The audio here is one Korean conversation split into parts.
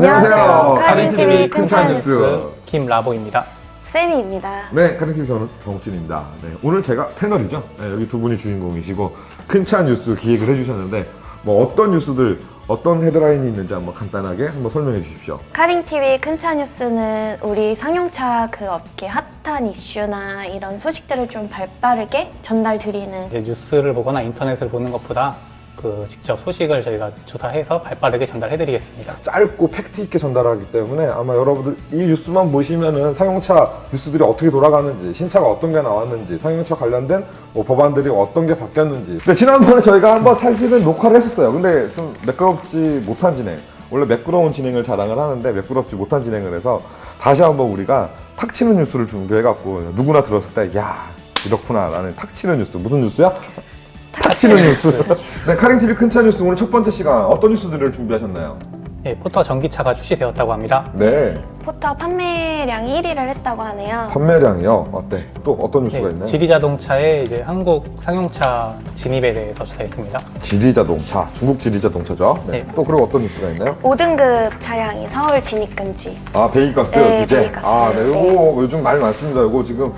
안녕하세요. 카링TV 큰차 뉴스 김라보입니다. 세미입니다. 네, 카링TV 저는 정욱진입니다. 네, 오늘 제가 패널이죠. 네, 여기 두 분이 주인공이시고 큰차 뉴스 기획을 해주셨는데 뭐 어떤 뉴스들, 어떤 헤드라인이 있는지 한번 간단하게 한번 설명해 주십시오. 카링TV 큰차 뉴스는 우리 상용차 그 업계 핫한 이슈나 이런 소식들을 좀 발빠르게 전달드리는 이제 뉴스를 보거나 인터넷을 보는 것보다 직접 소식을 저희가 조사해서 발빠르게 전달해드리겠습니다. 짧고 팩트 있게 전달하기 때문에 아마 여러분들 이 뉴스만 보시면은 상용차 뉴스들이 어떻게 돌아가는지, 신차가 어떤 게 나왔는지, 상용차 관련된 뭐 법안들이 어떤 게 바뀌었는지. 근데 지난번에 저희가 한번 사실은 녹화를 했었어요. 근데 좀 매끄럽지 못한 진행. 원래 매끄러운 진행을 자랑을 하는데 매끄럽지 못한 진행을 해서 다시 한번 우리가 탁 치는 뉴스를 준비해갖고 누구나 들었을 때 야, 이렇구나 라는 탁 치는 뉴스. 무슨 뉴스야? 탁 치는 뉴스. 네, 카링TV 큰차 뉴스 오늘 첫 번째 시간 어떤 뉴스들을 준비하셨나요? 네, 포터 전기차가 출시되었다고 합니다. 네, 포터 판매량이 1위를 했다고 하네요. 판매량이요. 어때? 또 어떤 뉴스가 네, 있나요? 지리자동차의 이제 한국 상용차 진입에 대해서 조사했습니다. 지리자동차, 중국 지리자동차죠. 네. 네. 또 그리고 어떤 뉴스가 있나요? 5등급 차량이 서울 진입금지. 아, 배기가스 네, 규제. 배기가스. 아, 네, 이거 요즘 말 많습니다. 이거 지금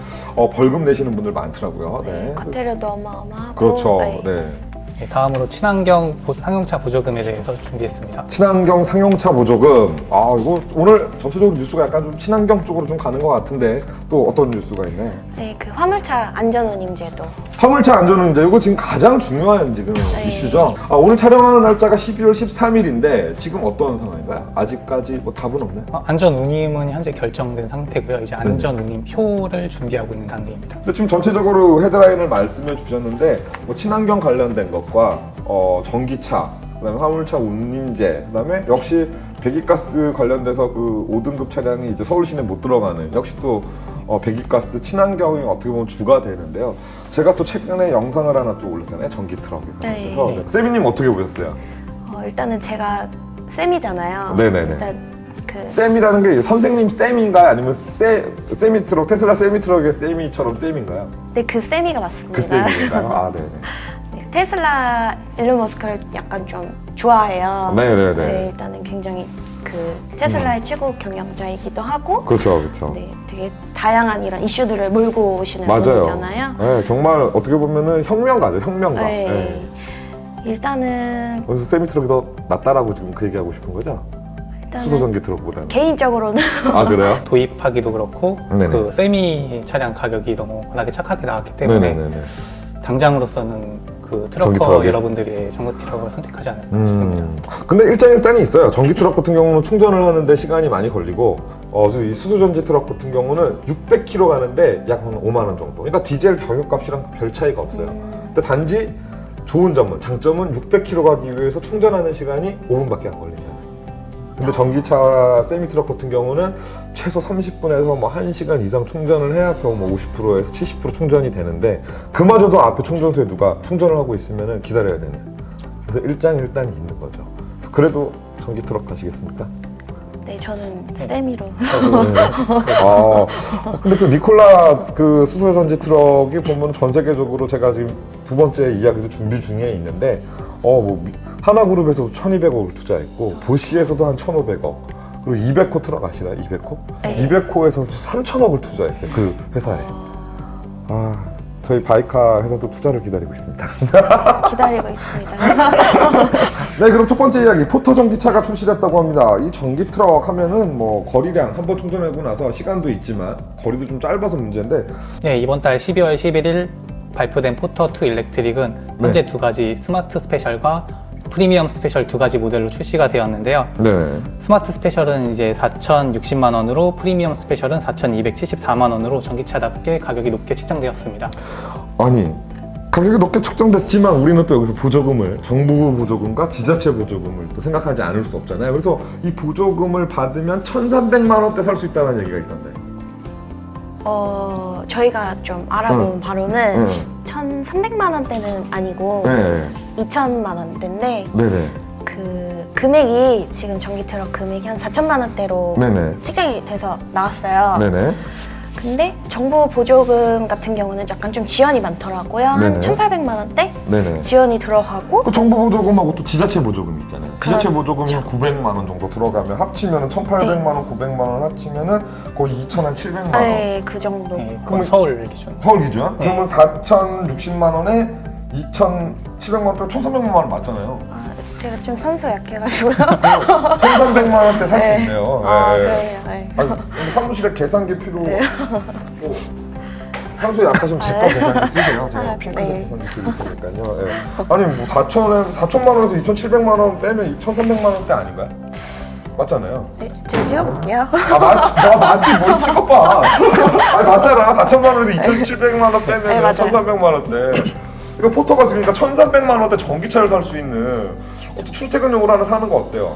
벌금 내시는 분들 많더라고요. 네. 과태료도 어마어마하고. 그렇죠. 네. 네. 네, 다음으로 친환경 상용차 보조금에 대해서 준비했습니다. 친환경 상용차 보조금. 아, 이거 오늘 전체적으로 뉴스가 약간 좀 친환경 쪽으로 좀 가는 것 같은데 또 어떤 뉴스가 있나요? 네, 그 화물차 안전운임제도. 화물차 안전운임제 이거 지금 가장 중요한 지금 이슈죠. 아, 오늘 촬영하는 날짜가 12월 13일인데 지금 어떤 상황인가요? 아직까지 뭐 답은 없나요? 안전운임은 현재 결정된 상태고요. 이제 안전운임표를 준비하고 있는 단계입니다. 근데 지금 전체적으로 헤드라인을 말씀해 주셨는데 뭐 친환경 관련된 것과 전기차, 그다음에 화물차 운임제, 그다음에 역시 배기가스 관련돼서 그 5등급 차량이 이제 서울 시내 못 들어가는 역시 또 배기가스 친환경이 어떻게 보면 주가 되는데요. 제가 또 최근에 영상을 하나 또 올렸잖아요. 전기 트럭에 관련돼서. 네. 세미님 어떻게 보셨어요? 일단은 제가 쌤이잖아요. 네네네. 일단 그 쌤이라는 게 선생님 쌤인가요? 아니면 세미 트럭, 테슬라 세미 트럭의 세미처럼 쌤인가요? 네, 그 쌤이가 맞습니다. 그 쌤인가요? 아, 네네. 네, 테슬라 일론 머스크를 약간 좀 좋아해요. 네네네. 네, 일단은 굉장히 그 테슬라의 최고 경영자이기도 하고, 그렇죠, 그렇죠. 네, 되게 다양한 이런 이슈들을 몰고 오시는 맞아요. 분이잖아요. 네, 정말 어떻게 보면은 혁명가죠, 혁명가. 네. 네. 일단은 그래서 세미 트럭이 더 낫다라고 지금 그 얘기하고 싶은 거죠? 수소 전기 트럭보다는. 개인적으로는 아, 그래요? 도입하기도 그렇고 네네. 그 세미 차량 가격이 너무 워낙에 착하게 나왔기 때문에 네네네. 당장으로서는 그 전기 트럭커 트럭에? 여러분들이 전기 트럭을 선택하지 않을까 싶습니다. 근데 일장일단이 있어요. 전기 트럭 같은 경우는 충전을 하는데 시간이 많이 걸리고, 이 수소 전지 트럭 같은 경우는 600km 가는데 약 한 5만 원 정도. 그러니까 디젤 경유값이랑 별 차이가 없어요. 근데 단지 좋은 점은, 장점은 600km 가기 위해서 충전하는 시간이 5분밖에 안 걸린다. 근데 전기차 세미 트럭 같은 경우는 최소 30분에서 뭐 1시간 이상 충전을 해야 겨우 뭐 50%에서 70% 충전이 되는데 그마저도 앞에 충전소에 누가 충전을 하고 있으면 기다려야 되는. 그래서 일장일단이 있는 거죠. 그래도 전기 트럭 가시겠습니까? 네, 저는 쌤이로. 근데 그 니콜라 그 수소 전지 트럭이 보면 전 세계적으로 제가 지금 두 번째 이야기도 준비 중에 있는데 하나그룹에서도 1,200억을 투자했고 보쉬에서도 한 1,500억, 그리고 200호 트럭 아시나요? 200호? 네. 200호에서 3,000억을 투자했어요. 그 회사에. 저희 바이카 회사도 투자를 기다리고 있습니다. 기다리고 있습니다. 네, 그럼 첫 번째 이야기, 포터 전기차가 출시됐다고 합니다. 이 전기 트럭 하면은 뭐 거리량 한번 충전하고 나서 시간도 있지만 거리도 좀 짧아서 문제인데. 네, 이번 달 12월 11일 발표된 포터2 일렉트릭은 현재 네. 두 가지 스마트 스페셜과 프리미엄 스페셜 두 가지 모델로 출시가 되었는데요. 네. 스마트 스페셜은 이제 4,060만 원으로, 프리미엄 스페셜은 4,274만 원으로 전기차답게 가격이 높게 책정되었습니다. 아니, 가격이 높게 책정됐지만 우리는 또 여기서 보조금을, 정부 보조금과 지자체 보조금을 또 생각하지 않을 수 없잖아요. 그래서 이 보조금을 받으면 1,300만 원대 살 수 있다는 얘기가 있던데. 저희가 좀 알아본 바로는 1,300만 원대는 아니고 네. 2,000만 원대인데 네네. 그 금액이 지금 전기 트럭 금액이 한 4천만 원대로 네네. 책정이 돼서 나왔어요. 네네. 근데 정부 보조금 같은 경우는 약간 좀 지원이 많더라고요. 한 네네. 1,800만 원대 네네. 지원이 들어가고 그 정부 보조금하고 또 지자체 보조금 있잖아요. 지자체 그렇죠. 보조금이 한 900만 원 정도 들어가면 합치면은 1,800만 원, 900만 원 합치면은 거의 2,700만 원. 네, 그 정도. 네, 그럼 서울 기준. 서울 기준? 네. 그러면 4,060만 원에 2,700만 원 빼면 1,300만 원 맞잖아요. 아, 제가 좀 선수 약해가지고요. 1,300만 원대 살 수 네. 있네요. 아, 네. 그래요. 네. 아니, 사무실에 계산기 필요 네. 뭐, 평소에 약하시면 제 거 계산기 쓰세요. 제가 아, 핑크색 네. 계산기 드릴 테니까요. 예. 아니 뭐 4천만 원에서 2,700만 원 빼면 2,300만 원대 아닌가요? 맞잖아요. 네, 제가 찍어볼게요. 아 맞지 뭘 찍어봐. 아니 맞잖아. 4천만 원에서 2,700만 원 빼면 네, 맞아요. 1,300만 원대. 이거 포터가 그러니까 1,300만 원대 전기차를 살 수 있는 출퇴근용으로 하나 사는 거 어때요?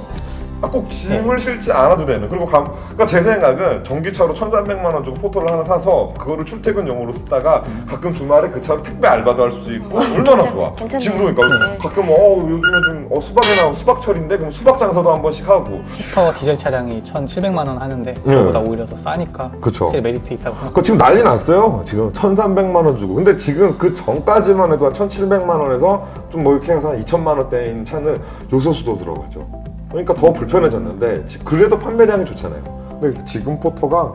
꼭 짐을 실지 않아도 되는. 그리고 그러니까 제 생각은 전기차로 1,300만 원 주고 포터를 하나 사서 그거를 출퇴근용으로 쓰다가 가끔 주말에 그 차로 택배 알바도 할 수 있고 얼마나 좋아. 괜찮네요. 짐으로 그러니까 네. 가끔 요즘에 좀 수박에 나온 수박철인데 그럼 수박 장사도 한 번씩 하고. 포터 디젤 차량이 1,700만 원 하는데 그거보다 오히려 더 싸니까 그쵸. 확실히 메리트 있다고 생각합니다. 그 지금 난리 났어요. 지금 1,300만 원 주고. 근데 지금 그 전까지만 해도 한 1,700만 원에서 좀 뭐 이렇게 해서 한 2,000만 원대인 차는 요소수도 들어가죠. 그러니까 더 불편해졌는데 그래도 판매량이 좋잖아요. 근데 지금 포터가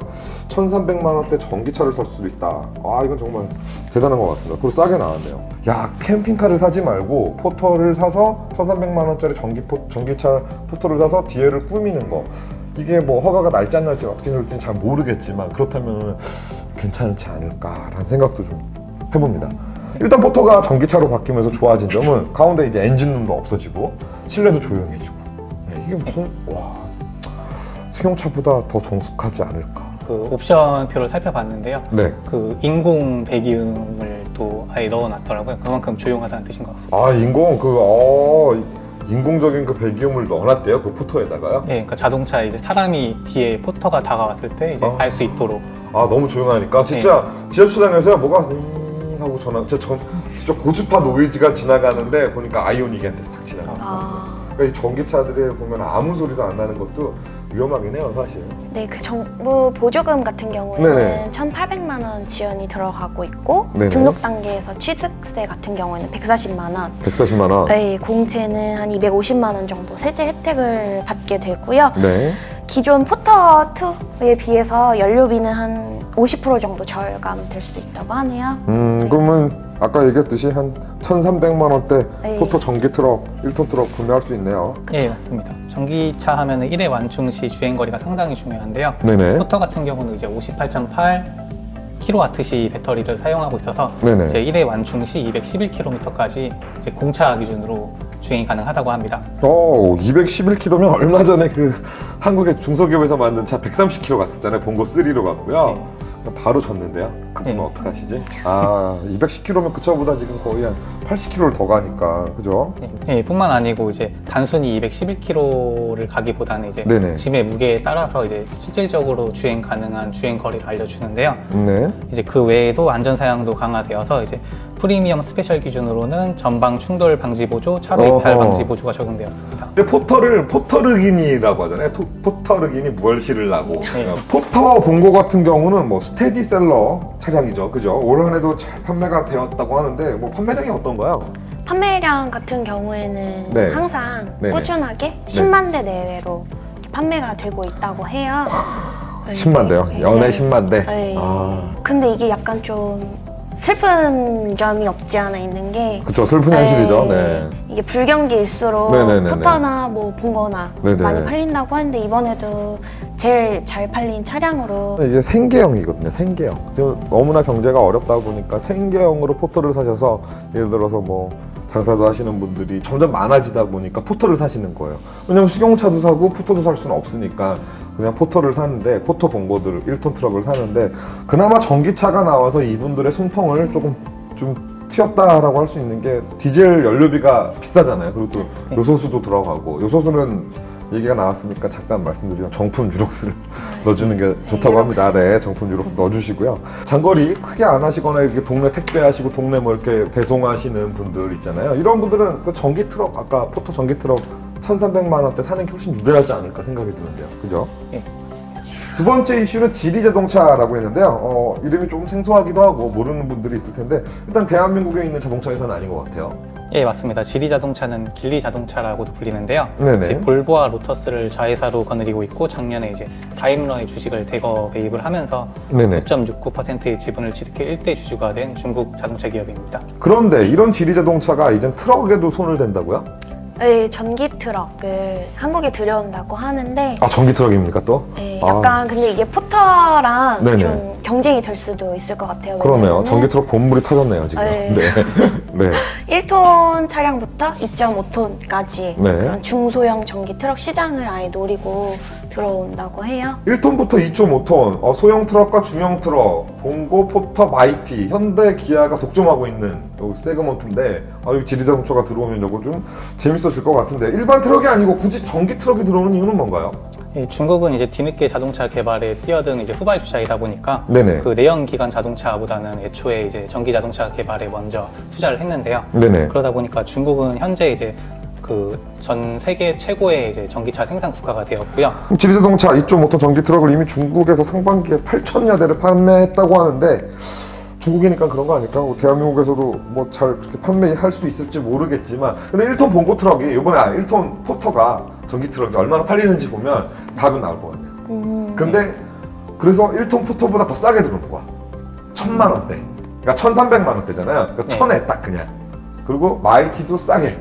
1,300만 원대 전기차를 살 수도 있다. 아 이건 정말 대단한 것 같습니다. 그리고 싸게 나왔네요. 야 캠핑카를 사지 말고 포터를 사서 1,300만 원짜리 전기차 포터를 사서 뒤에를 꾸미는 거. 이게 뭐 허가가 날지 안 날지 어떻게 될지는 잘 모르겠지만 그렇다면 괜찮지 않을까라는 생각도 좀 해봅니다. 일단 포터가 전기차로 바뀌면서 좋아진 점은 가운데 이제 엔진룸도 없어지고 실내도 조용해지고. 네, 이게 무슨 와 승용차보다 더 정숙하지 않을까. 그 옵션표를 살펴봤는데요. 네. 그 인공 배기음을 또 아예 넣어놨더라고요. 그만큼 조용하다는 뜻인 것 같습니다. 아 인공적인 그 배기음을 넣어놨대요 그 포터에다가요. 네, 그러니까 자동차 이제 사람이 뒤에 포터가 다가왔을 때 이제 알 수 있도록. 아 너무 조용하니까 진짜 지하철장에서요 뭐가 잉 하고 진짜 고주파 노이즈가 지나가는데 보니까 아이오닉한테 딱 지나가. 아, 그러니까 이 전기차들에 보면 아무 소리도 안 나는 것도 위험하긴 해요 사실. 네, 그 정부 보조금 같은 경우에는 네네. 1,800만 원 지원이 들어가고 있고 네네. 등록 단계에서 취득세 같은 경우에는 140만 원, 140만 원. 네, 공채는 한 250만 원 정도 세제 혜택을 받게 되고요. 네. 기존 포터2에 비해서 연료비는 한 50% 정도 절감될 수 있다고 하네요. 그러면 아까 얘기했듯이 한 1,300만 원대 네. 포터 전기 트럭 1톤 트럭 구매할 수 있네요. 예, 맞습니다. 전기차 하면은 1회 완충 시 주행거리가 상당히 중요한데요. 네네. 포터 같은 경우는 이제 58.8 kWh 배터리를 사용하고 있어서 네네. 이제 1회 완충 시 211km까지 이제 공차 기준으로 주행이 가능하다고 합니다. 211km면 얼마 전에 그 한국의 중소기업에서 만든 차 130km 갔었잖아요. 본고 3로 갔고요. 바로 졌는데요. 그분 네. 어떡하시지? 210km면 그 차보다 지금 거의 한 80km를 더 가니까 그죠? 네, 뿐만 아니고 이제 단순히 211km를 가기보다는 이제 네네. 짐의 무게에 따라서 이제 실질적으로 주행 가능한 주행 거리를 알려주는데요. 네. 이제 그 외에도 안전 사양도 강화되어서 이제 프리미엄 스페셜 기준으로는 전방 충돌 방지 보조, 차로 이탈 어허. 방지 보조가 적용되었습니다. 근데 포터르긴이라고 하잖아요. 포터르긴이 무얼시를 나고. 네. 포터 본고 같은 경우는 뭐 스테디셀러 차량이죠. 그죠? 올 한 해도 잘 판매가 되었다고 하는데 뭐 판매량이 어떤가요? 판매량 같은 경우에는 네. 항상 네네. 꾸준하게 10만 대 내외로 판매가 되고 있다고 해요. 10만 대요? 네. 연애 10만 대? 네. 아, 근데 이게 약간 좀 슬픈 점이 없지 않아 있는 게 그쵸. 슬픈 현실이죠. 네. 이게 불경기일수록 네네네네. 포터나 뭐 본거나 네네. 많이 팔린다고 하는데 이번에도 제일 잘 팔린 차량으로 이게 생계형이거든요. 생계형. 지금 너무나 경제가 어렵다 보니까 생계형으로 포터를 사셔서 예를 들어서 뭐 장사도 하시는 분들이 점점 많아지다 보니까 포터를 사시는 거예요. 왜냐면 수경차도 사고 포터도 살 수는 없으니까 그냥 포터를 사는데 포터 본고들 1톤 트럭을 사는데 그나마 전기차가 나와서 이분들의 숨통을 조금 좀 튀었다라고 할 수 있는 게 디젤 연료비가 비싸잖아요. 그리고 또 요소수도 들어가고 요소수는 얘기가 나왔으니까 잠깐 말씀드리면 정품 유록스를 넣어주는 게 좋다고 합니다. 네, 정품 유록스 넣어주시고요. 장거리 크게 안 하시거나 이렇게 동네 택배하시고 동네 뭐 이렇게 배송하시는 분들 있잖아요. 이런 분들은 그 전기 트럭 아까 포터 전기 트럭 1,300만 원대 사는 게 훨씬 유리하지 않을까 생각이 드는데요. 그죠? 예. 두 번째 이슈는 지리자동차라고 했는데요. 이름이 조금 생소하기도 하고 모르는 분들이 있을 텐데 일단 대한민국에 있는 자동차 회사는 아닌 것 같아요. 예, 맞습니다. 지리 자동차는 길리 자동차라고도 불리는데요. 네네. 이제 볼보와 로터스를 자회사로 거느리고 있고 작년에 이제 다임러의 주식을 대거 매입을 하면서 네네. 9.69%의 지분을 취득해 1대 주주가 된 중국 자동차 기업입니다. 그런데 이런 지리자동차가 이젠 트럭에도 손을 댄다고요? 네, 전기 트럭을 한국에 들여온다고 하는데 아, 전기 트럭입니까 또? 네, 아. 약간 근데 이게 포터랑 네네. 좀 경쟁이 될 수도 있을 것 같아요. 그러네요. 왜냐면은 전기 트럭 본물이 터졌네요 지금. 네. 네. 1톤 차량부터 2.5톤까지 네. 그런 중소형 전기 트럭 시장을 아예 노리고 들어온다고 해요. 1톤부터 2.5톤 소형 트럭과 중형 트럭, 봉고, 포터, 마이티, 현대, 기아가 독점하고 있는 요 세그먼트인데 이 지리자동차가 들어오면 이거 좀 재밌어질 것 같은데 일반 트럭이 아니고 굳이 전기 트럭이 들어오는 이유는 뭔가요? 예, 중국은 이제 뒤늦게 자동차 개발에 뛰어든 이제 후발주자이다 보니까 네네. 그 내연 기관 자동차보다는 애초에 이제 전기 자동차 개발에 먼저 투자를 했는데요. 네네. 그러다 보니까 중국은 현재 이제 그 전 세계 최고의 이제 전기차 생산 국가가 되었고요. 그럼 지리자동차 2.5톤 전기 트럭을 이미 중국에서 상반기에 8,000여 대를 판매했다고 하는데 중국이니까 그런 거 아닐까? 대한민국에서도 뭐 잘 그렇게 판매할 수 있을지 모르겠지만 근데 1톤 봉고 트럭이 이번에 1톤 포터가 전기 트럭이 얼마나 팔리는지 보면 답은 나올 것 같네요. 근데 그래서 1톤 포터보다 더 싸게 들어오는 거야. 1,000만 원대. 그러니까 1,300만 원대잖아요. 그러니까 네. 1,000에 딱 그냥. 그리고 마이티도 싸게.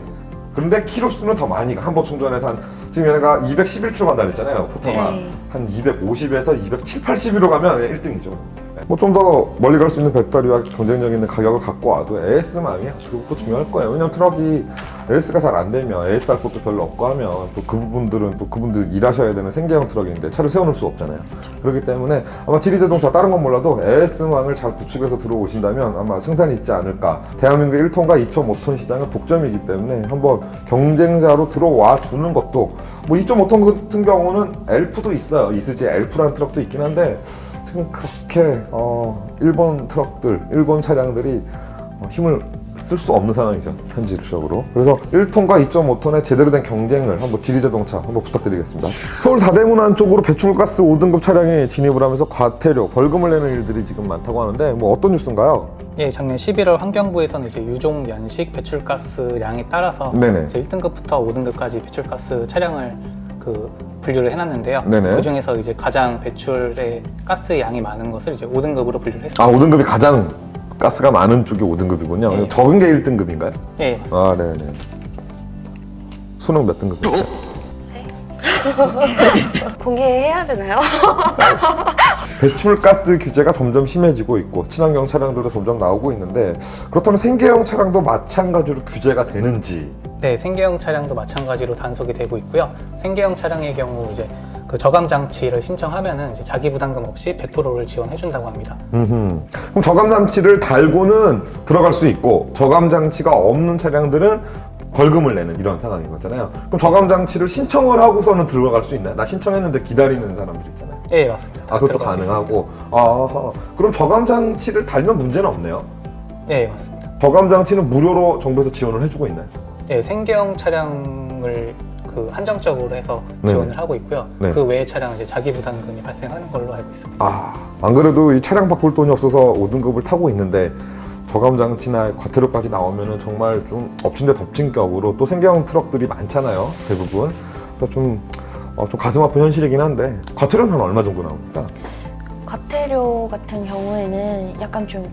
그런데 키로수는 더 많이 가. 한 번 충전해서 지금 얘네가 211km 간다 그랬잖아요. 포터가. 네. 한 250에서 270, 80으로 가면 1등이죠. 뭐 좀 더 멀리 갈 수 있는 배터리와 경쟁력 있는 가격을 갖고 와도 AS망이에요. 그것도 중요할 거예요. 왜냐면 트럭이 AS가 잘 안 되면 AS 할 것도 별로 없고 하면 또 그 부분들은 또 그분들 일하셔야 되는 생계형 트럭인데 차를 세워놓을 수 없잖아요. 그렇기 때문에 아마 지리자동차 다른 건 몰라도 AS망을 잘 구축해서 들어오신다면 아마 승산이 있지 않을까. 대한민국 1톤과 2.5톤 시장은 독점이기 때문에 한번 경쟁자로 들어와 주는 것도 뭐 2.5톤 같은 경우는 엘프도 있어요. 이스지 엘프라는 트럭도 있긴 한데 지금 그렇게 일본 트럭들, 일본 차량들이 힘을 쓸 수 없는 상황이죠. 현실적으로. 그래서 1톤과 2.5톤의 제대로 된 경쟁을 한번 지리자동차 한번 부탁드리겠습니다. 서울 4대문안 쪽으로 배출가스 5등급 차량이 진입을 하면서 과태료, 벌금을 내는 일들이 지금 많다고 하는데 뭐 어떤 뉴스인가요? 예, 작년 11월 환경부에서는 이제 유종 연식 배출가스량에 따라서 네네. 이제 1등급부터 5등급까지 배출가스 차량을 그 분류를 해놨는데요. 네네. 그 중에서 이제 가장 배출의 가스 양이 많은 것을 이제 5등급으로 분류를 했습니다. 아, 5등급이 가장 가스가 많은 쪽이 5등급이군요. 네. 적은 게 1등급인가요? 예, 아, 네네. 수능 몇 등급이죠? 공개해야 되나요? 배출가스 규제가 점점 심해지고 있고 친환경 차량들도 점점 나오고 있는데 그렇다면 생계형 차량도 마찬가지로 규제가 되는지. 네, 생계형 차량도 마찬가지로 단속이 되고 있고요. 생계형 차량의 경우 이제 그 저감 장치를 신청하면은 이제 자기 부담금 없이 100%를 지원해 준다고 합니다. 그럼 저감 장치를 달고는 들어갈 수 있고 저감 장치가 없는 차량들은 벌금을 내는 이런 상황인 거잖아요. 그럼 저감 장치를 신청을 하고서는 들어갈 수 있나요? 나 신청했는데 기다리는 사람들 있잖아요. 예, 맞습니다. 아, 그것도 들어갈 수 가능하고. 아, 그럼 저감 장치를 달면 문제는 없네요. 있습니다. 예, 맞습니다. 저감 장치는 무료로 정부에서 지원을 해주고 있나요? 예, 생계형 차량을 그 한정적으로 해서 네네. 지원을 하고 있고요. 네. 그 외의 차량은 이제 자기 부담금이 발생하는 걸로 알고 있습니다. 아, 안 그래도 이 차량 바꿀 돈이 없어서 5등급을 타고 있는데 저감 장치나 과태료까지 나오면은 정말 좀 엎친 데 덮친 격으로 또 생계형 트럭들이 많잖아요, 대부분. 그래서 좀 가슴 아픈 현실이긴 한데 과태료는 한 얼마 정도 나옵니까? 과태료 같은 경우에는 약간 좀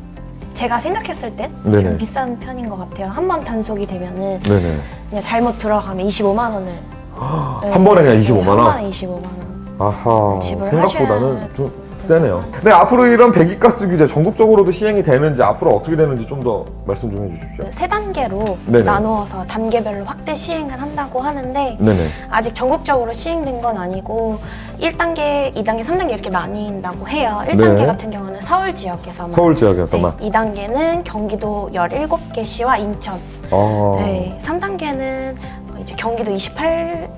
제가 생각했을 땐 네네. 좀 비싼 편인 것 같아요. 한 번 단속이 되면은 네네. 그냥 잘못 들어가면 25만 원을 한 번에 그냥 25만 원? 한 번에 25만 원. 아하, 지불을 생각보다는 하셔야 좀 세네요. 네, 앞으로 이런 배기가스 규제 전국적으로도 시행이 되는지 앞으로 어떻게 되는지 좀 더 말씀 좀 해주십시오. 세 단계로 네네. 나누어서 단계별로 확대 시행을 한다고 하는데 네네. 아직 전국적으로 시행된 건 아니고 1단계, 2단계, 3단계 이렇게 나뉜다고 해요. 1단계 네. 같은 경우는 서울 지역에서만. 서울 지역에서만. 네, 2단계는 경기도 17개 시와 인천. 아, 네, 3단계는 이제 경기도 28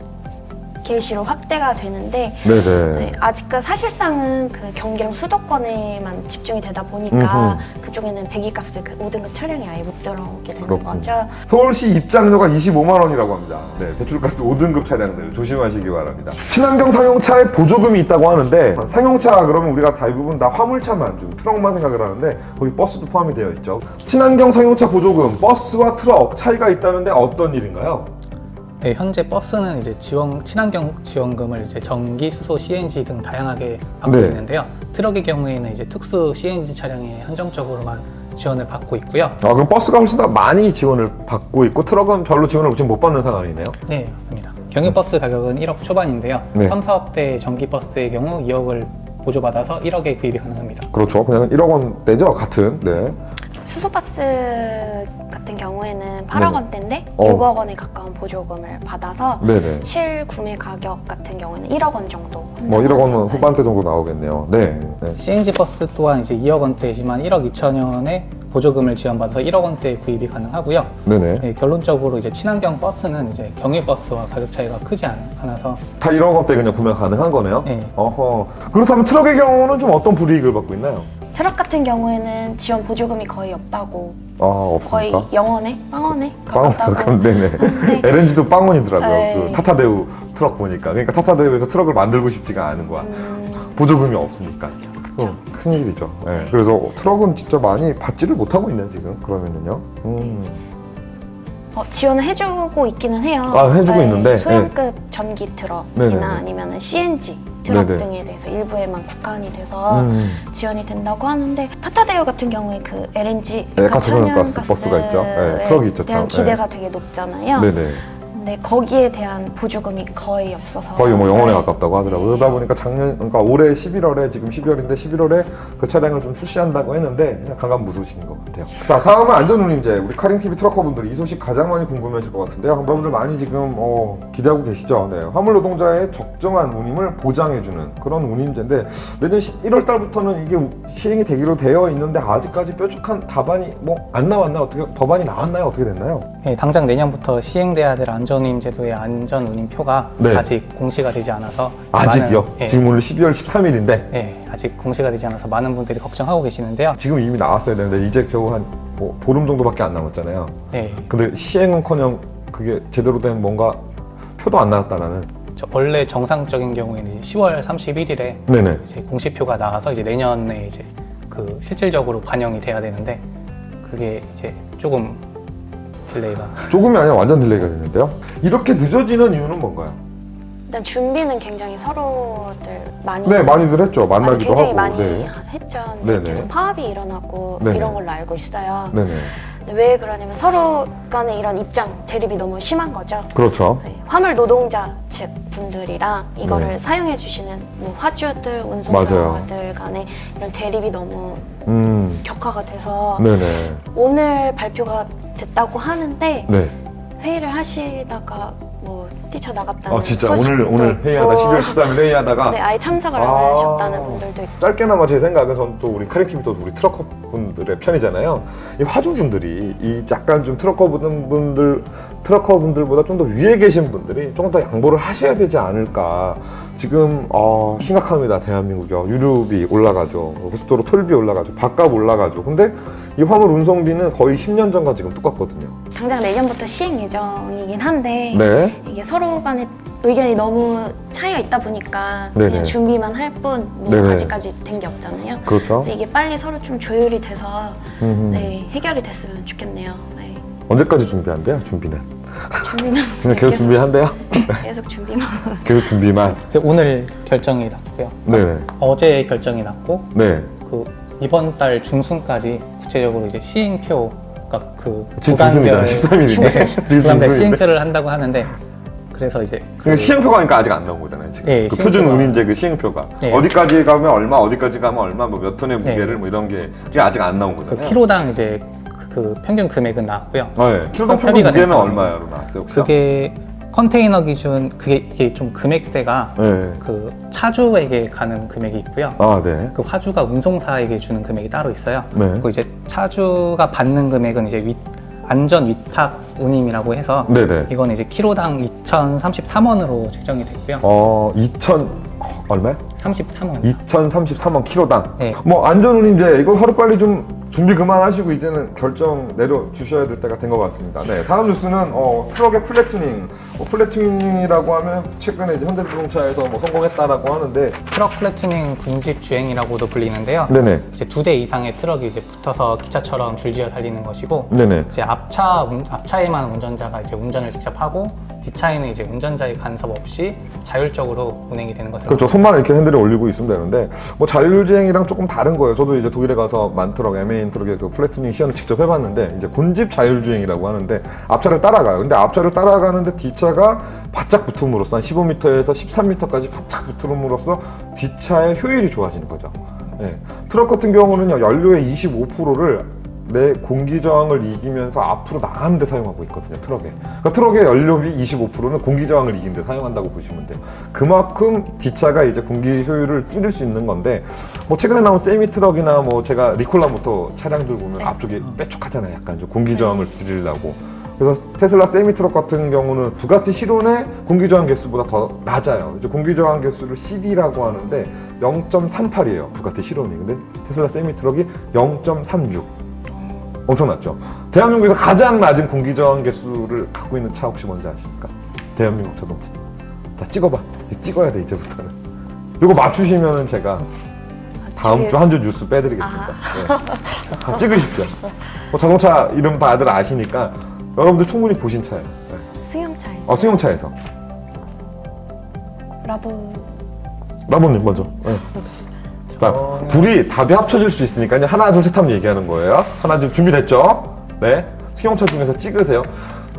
게시로 확대가 되는데 네네. 네, 아직 사실상은 그 경기랑 수도권에만 집중이 되다 보니까 그쪽에는 배기가스 그 5등급 차량이 아예 못 들어오게 되는 그렇군요. 거죠. 서울시 입장료가 25만 원이라고 합니다. 네, 배출가스 5등급 차량들 조심하시기 바랍니다. 친환경 상용차에 보조금이 있다고 하는데 상용차 그러면 우리가 대부분 다 화물차만 좀 트럭만 생각을 하는데 거기 버스도 포함이 되어 있죠. 친환경 상용차 보조금 버스와 트럭 차이가 있다는데 어떤 일인가요? 네, 현재 버스는 이제 친환경 지원금을 이제 전기, 수소, CNG 등 다양하게 받고 네. 있는데요. 트럭의 경우에는 이제 특수 CNG 차량에 한정적으로만 지원을 받고 있고요. 아, 그럼 버스가 훨씬 더 많이 지원을 받고 있고 트럭은 별로 지원을 지금 못 받는 상황이네요. 네, 맞습니다. 경유버스 가격은 1억 초반인데요. 네. 3, 4업대 전기버스의 경우 2억을 보조받아서 1억에 구입이 가능합니다. 그렇죠. 그냥 1억 원대죠, 같은. 네. 수소버스 같은 경우에는 8억 원대인데 어. 6억 원에 가까운 보조금을 받아서 네네. 실구매 가격 같은 경우는 1억 원 정도. 뭐 1억 원 후반대 정도 나오겠네요. 네. 네. CNG 버스 또한 이제 2억 원대지만 1억 2천여원의 보조금을 지원받아서 1억 원대에 구입이 가능하고요. 네네. 네, 결론적으로 이제 친환경 버스는 이제 경유버스와 가격 차이가 크지 않아서 다 1억 원대 그냥 구매 가능한 거네요. 네. 어허. 그렇다면 트럭의 경우는 좀 어떤 불이익을 받고 있나요? 트럭 같은 경우에는 지원 보조금이 거의 없다고. 아, 거의 없습니까? 0원에? 빵원에? 빵원, 가깝다고. 네네. 네. LNG도 빵원이더라고요. 네. 그 타타데우 트럭 보니까. 그러니까 타타데우에서 트럭을 만들고 싶지가 않은 거야. 보조금이 없으니까. 그쵸. 큰일이죠. 네. 네. 그래서 트럭은 진짜 많이 받지를 못하고 있네, 지금. 그러면은요. 지원을 해주고 있기는 해요. 아, 해주고 있는데, 소형급 전기 트럭이나 네네네. 아니면 CNG 트럭 네네. 등에 대해서 일부에만 국한이 돼서 음. 지원이 된다고 하는데 타타데오 같은 경우에 그 LNG 네, 가스 버스가 있죠. 네, 트럭이 있죠, 대한 참. 기대가 되게 높잖아요. 네네. 근데 거기에 대한 보조금이 거의 없어서 거의 뭐 영원에 네. 가깝다고 하더라고요. 그러다 보니까 그러니까 올해 11월에 지금 12월인데 11월에 그 차량을 좀 출시한다고 했는데 그냥 가감무소식인 것 같아요. 자, 다음은 안전운임제. 우리 카링TV 트럭커분들이 이 소식 가장 많이 궁금해하실 것 같은데요. 여러분들 많이 지금 기대하고 계시죠? 네. 화물 노동자의 적정한 운임을 보장해주는 그런 운임제인데 내년 1월 달부터는 이게 시행이 되기로 되어 있는데 아직까지 뾰족한 답안이 뭐 안 나왔나요? 어떻게 법안이 나왔나요? 어떻게 됐나요? 네, 당장 내년부터 시행돼야 될 안전운임제도의 안전운임표가 네. 아직 공시가 되지 않아서 아직이요? 많은, 예, 지금 오늘 12월 13일인데 네, 아직 공시가 되지 않아서 많은 분들이 걱정하고 계시는데요. 지금 이미 나왔어야 되는데 이제 겨우 한 뭐 보름 정도밖에 안 남았잖아요. 네, 근데 시행은커녕 그게 제대로 된 뭔가 표도 안 나왔다라는. 원래 정상적인 경우에는 이제 10월 31일에 네네. 이제 공시표가 나와서 이제 내년에 이제 그 실질적으로 반영이 돼야 되는데 그게 이제 조금 딜레이가. 조금이 아니라 완전 딜레이가 됐는데요. 이렇게 늦어지는 이유는 뭔가요? 일단 준비는 굉장히 서로들 많이 네, 많이들 했죠. 만나기도 굉장히 하고. 많이 네. 했죠. 근데 네네. 계속 파업이 일어나고 네네. 이런 걸로 알고 있어요. 네네. 근데 왜 그러냐면 서로 간의 이런 입장 대립이 너무 심한 거죠. 그렇죠. 네, 화물 노동자 측 분들이랑 이거를 네. 사용해 주시는 뭐 화주들, 맞아요. 운송사들 간의 이런 대립이 너무 격화가 돼서 네네. 오늘 발표가 됐다고 하는데 네. 회의를 하시다가 뭐 뛰쳐나갔다는 아, 진짜 소식도 오늘 회의하다, 있고 12월 13일 회의하다가 네, 아예 참석을 아. 안 하셨다는 분들도 있고 짧게나마 제 생각은 전 또 우리 카링TV 또 우리 트럭커 분들의 편이잖아요. 이 화주분들이 이 약간 좀 트럭커 분들보다 좀 더 위에 계신 분들이 조금 더 양보를 하셔야 되지 않을까. 지금 심각합니다. 대한민국이요. 유류비 올라가죠. 고속도로 톨비 올라가죠. 밥값 올라가죠. 근데 이 화물 운송비는 거의 10년 전과 지금 똑같거든요. 당장 내년부터 시행 예정이긴 한데 네. 이게 서로 간의 의견이 너무 차이가 있다 보니까 네네. 그냥 준비만 할 뿐 뭐 네네. 아직까지 된 게 없잖아요. 그렇죠. 근데 이게 빨리 서로 좀 조율이 돼서 음흠. 네, 해결이 됐으면 좋겠네요. 네. 언제까지 준비한대요? 준비는? 준비는 그냥 계속 준비한대요? 계속 준비만. 계속 준비만. 오늘 결정이 났고요. 네네. 어제 결정이 났고 네. 그 이번 달 중순까지 구체적으로 이제 시행표가 그 지금 중순이잖아요. 13일인데. 지금 구간별 중순인데. 시행표를 한다고 하는데 그래서 이제 그 시행표가 그러니까 아직 안 나온 거잖아요. 지금. 네, 그 표준 시행표가. 운임제 그 시행표가 네. 어디까지 가면 얼마, 어디까지 가면 얼마, 뭐 몇 톤의 네. 무게를 뭐 이런 게 이게 아직 안 나온 그 거잖아요. 키로당 이제 그 평균 금액은 나왔고요. 네. 키로당 평균 협의가 무게는 돼서 얼마로 나왔어요? 혹시? 그게 컨테이너 기준 이게 좀 금액대가 네. 그 차주에게 가는 금액이 있고요. 아, 네. 그 화주가 운송사에게 주는 금액이 따로 있어요. 네. 그리고 이제 차주가 받는 금액은 이제 안전 위탁 운임이라고 해서 네네. 이건 이제 키로당 2,033원으로 책정이 됐고요. 2,000 얼마요? 33원. 2,033원 키로당. 네. 뭐 안전운임제 이거 하루빨리 좀 준비 그만하시고 이제는 결정 내려주셔야 될 때가 된 것 같습니다. 네, 다음 뉴스는 트럭의 플랫튜닝. 플랫튜닝이라고 하면 최근에 이제 현대자동차에서 뭐 성공했다라고 하는데 트럭 플랫튜닝 군집 주행이라고도 불리는데요. 네네. 이제 2대 이상의 트럭이 이제 붙어서 기차처럼 줄지어 달리는 것이고, 네네. 이제 앞차에만 운전자가 이제 운전을 직접 하고 뒷차에는 이제 운전자의 간섭 없이 자율적으로 운행이 되는 것을 그렇죠. 손만 이렇게 핸들에 올리고 있으면 되는데 뭐 자율주행이랑 조금 다른 거예요. 저도 이제 독일에 가서 만트럭, M&A 트럭의 그 플랫튜닝 시연을 직접 해봤는데 이제 군집 자율주행이라고 하는데 앞차를 따라가요. 근데 앞차를 따라가는데 뒷차가 바짝 붙음으로써 한 15m에서 13m까지 바짝 붙음으로써 뒷차의 효율이 좋아지는 거죠. 네. 트럭 같은 경우는요, 연료의 25%를 내 공기 저항을 이기면서 앞으로 나가는 데 사용하고 있거든요, 트럭에. 그러니까 트럭의 연료비 25%는 공기 저항을 이기는 데 사용한다고 보시면 돼요. 그만큼 뒷차가 이제 공기 효율을 줄일 수 있는 건데, 뭐 최근에 나온 세미 트럭이나 뭐 제가 리콜라 모터 차량들 보면 네. 앞쪽에 뾰족하잖아요, 약간 좀 공기 저항을 줄이려고. 그래서 테슬라 세미 트럭 같은 경우는 부가티 시론의 공기 저항 개수보다 더 낮아요. 이제 공기 저항 개수를 CD라고 하는데 0.38이에요, 부가티 시론이. 근데 테슬라 세미 트럭이 0.36. 엄청 낮죠. 대한민국에서 가장 낮은 공기 저항 개수를 갖고 있는 차 혹시 뭔지 아십니까? 대한민국 자동차. 자, 찍어봐. 찍어야 돼, 이제부터는. 이거 맞추시면은 제가 다음 주 한 주 뉴스 빼드리겠습니다. 네. 다 찍으십시오. 뭐 자동차 이름 다들 아시니까 여러분들 충분히 보신 차예요. 네. 승용차에서. 승용차에서. 라보님 먼저. 네. 자, 둘이 답이 합쳐질 수 있으니까 이제 하나, 둘, 셋 하면 얘기하는 거예요. 하나 지금 준비됐죠? 네. 승용차 중에서 찍으세요.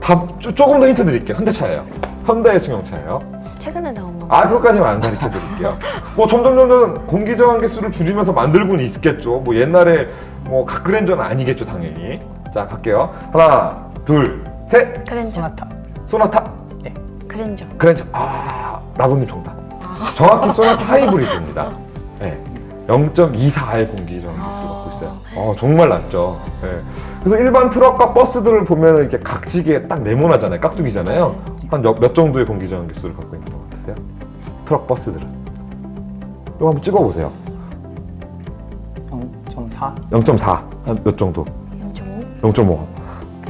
답 조금 더 힌트 드릴게요. 현대차예요. 현대의 승용차예요. 최근에 나온 거. 그것까지만 안 가르쳐 드릴게요. 뭐 점점 공기 저항 개수를 줄이면서 만들고는 있겠죠. 뭐 옛날에 뭐 갓그랜저는 아니겠죠, 당연히. 자, 갈게요. 하나, 둘, 셋. 그랜저. 소나타. 네. 그랜저. 라보님 정답. 정확히 소나타 하이브리드입니다. 네. 0.24의 공기 저항 개수를 갖고 있어요. 정말 낮죠. 네. 그래서 일반 트럭과 버스들을 보면 이렇게 각지게 딱 네모나잖아요. 깍두기잖아요. 한 몇 정도의 공기 저항 개수를 갖고 있는 것 같으세요? 트럭 버스들은. 이거 한번 찍어보세요. 0.4? 0.4. 한 몇 정도? 0.5. 0.5.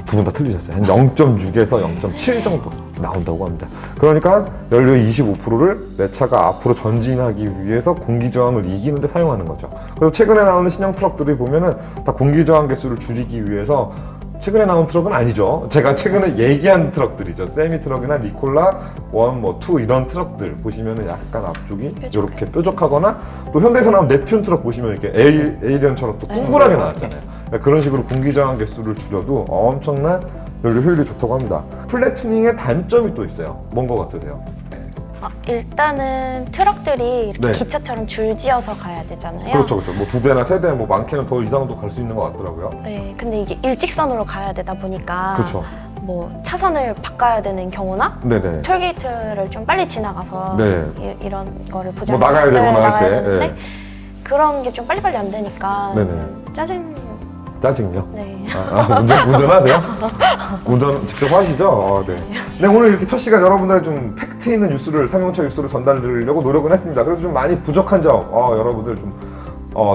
두 분 다 틀리셨어요. 한 0.6에서 0.7 정도 나온다고 합니다. 그러니까 연료의 25%를 내 차가 앞으로 전진하기 위해서 공기 저항을 이기는데 사용하는 거죠. 그래서 최근에 나오는 신형 트럭들이 보면은 다 공기 저항 개수를 줄이기 위해서, 최근에 나온 트럭은 아니죠. 제가 최근에 얘기한 트럭들이죠. 세미 트럭이나 리콜라 1, 뭐 2 이런 트럭들 보시면은 약간 앞쪽이 이렇게 뾰족하거나, 또 현대에서 나온 넵튠 트럭 보시면 이렇게 에이리언처럼 또 동그랗게 나왔잖아요. 그런 식으로 공기 저항 개수를 줄여도 엄청난 연료 효율이 좋다고 합니다. 플랫튜닝의 단점이 또 있어요. 뭔 거 같으세요? 일단은 트럭들이 이렇게 네. 기차처럼 줄지어서 가야 되잖아요. 그렇죠. 뭐 2대나 3대, 뭐 많게는 더 이상도 갈 수 있는 것 같더라고요. 네, 근데 이게 일직선으로 가야 되다 보니까 그렇죠. 뭐 차선을 바꿔야 되는 경우나 네네. 톨게이트를 좀 빨리 지나가서 네. 이런 거를 보지 뭐 나가야 되거나 할 때. 되는데 네. 그런 게 좀 빨리빨리 안 되니까 네네. 짜증요? 네. 운전하세요? 운전 직접 하시죠? 네. 네, 오늘 이렇게 첫 시간 여러분들의 좀 팩트 있는 뉴스를, 상용차 뉴스를 전달드리려고 노력은 했습니다. 그래도 좀 많이 부족한 점, 여러분들 좀,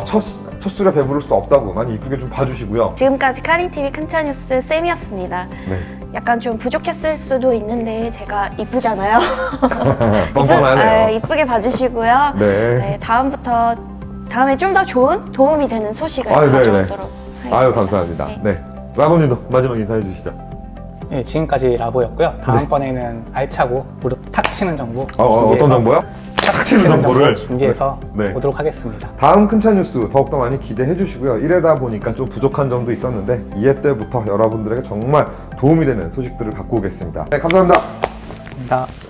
첫 술에 배부를 수 없다고 많이 이쁘게 좀 봐주시고요. 지금까지 카린TV 큰차 뉴스 쌤이었습니다. 네. 약간 좀 부족했을 수도 있는데 제가 이쁘잖아요. 뻔뻔하네요. 이쁘게 봐주시고요. 네. 다음에 좀 더 좋은 도움이 되는 소식을 네네. 가져오도록 하겠습니다. 아유, 감사합니다. 네. 라보님도 마지막 인사해 주시죠. 네, 지금까지 라보였고요. 다음번에는 알차고 무릎 탁 치는 정보 어떤 정보요? 탁 치는 정보를 준비해서 네. 오도록 하겠습니다. 다음 큰차 뉴스 더욱더 많이 기대해 주시고요. 이래다 보니까 좀 부족한 점도 있었는데 2회 때부터 여러분들에게 정말 도움이 되는 소식들을 갖고 오겠습니다. 네, 감사합니다. 감사합니다.